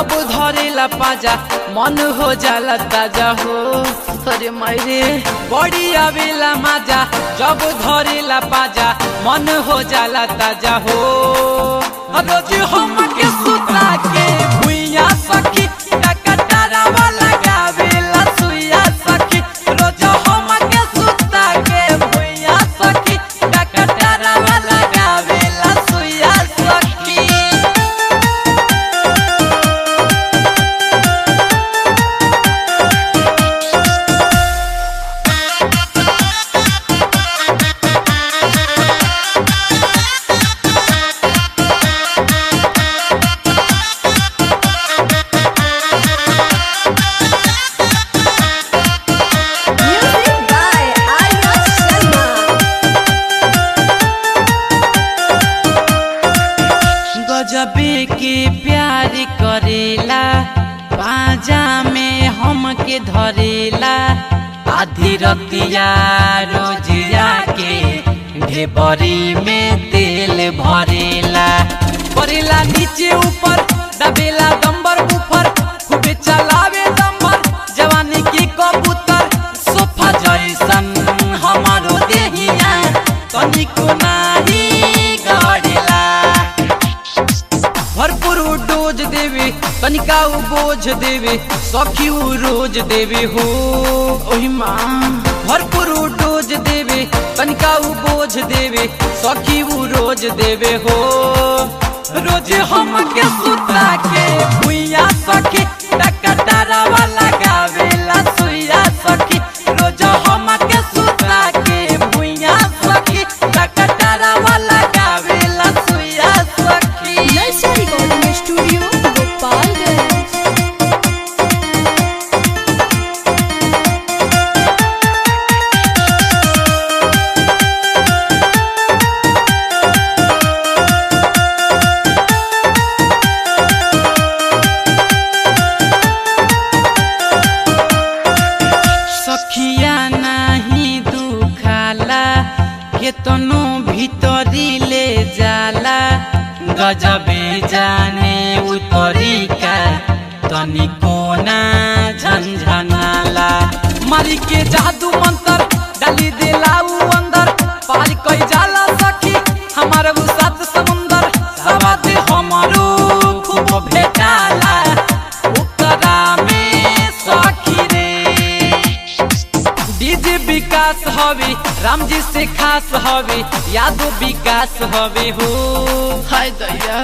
जब धरेला पाजा मन हो जाला ताजा हो। अरे मायरे बड़ी आवेला माजा जब धरेला पाजा मन हो जाला ताजा हो। रोज हम के सुता के भुइया सखी टकटरा वाला गावेला सुइया सखी। रोज हम के सुता के भुइया सखी टकटरा वाला गावेला सुइया सखी। गजबे के प्यार करेला बाजा में हम के धरेला। आधी रतिया रोजिया के ढेबरी में तेल भरेला। परेला नीचे ऊपर दबेला दम्बर ऊपर खूबे चलावे दम्बर जवानी की कबूतर। सोफा जैसन हमारो देहिया तनिको नाही गड़ेला। भरपूर डोज देवे तनिका बोझ देवे सखी रोज देवे हो। ओही माँ भरपूर डोज देवे तनिका बोझ देवे सखी रोज देवे हो। रोज हम के सुता के भुइया सखी टकटरा वाला गावेला सुइया सखी। रोज हम के सुता के भुइया सखी टकटरा वाला गावेला सुइया सखी। स्टूडियो गोपालगंज। सखिया नहीं दुखाला केतनो भीतरी ले जाला। गजबे जाने उतरी का तनिको ना झंझनाला। मारी के जादू मंतर डाली देला उ अंदर पार कई जाला सखी हमार उ सात समुंदर। सवाद हमारो खूब भेटाला उतरा में सखी रे। डीजे विकास हवे राम जी से खास हवे यादो विकास हवे हो। हाय दया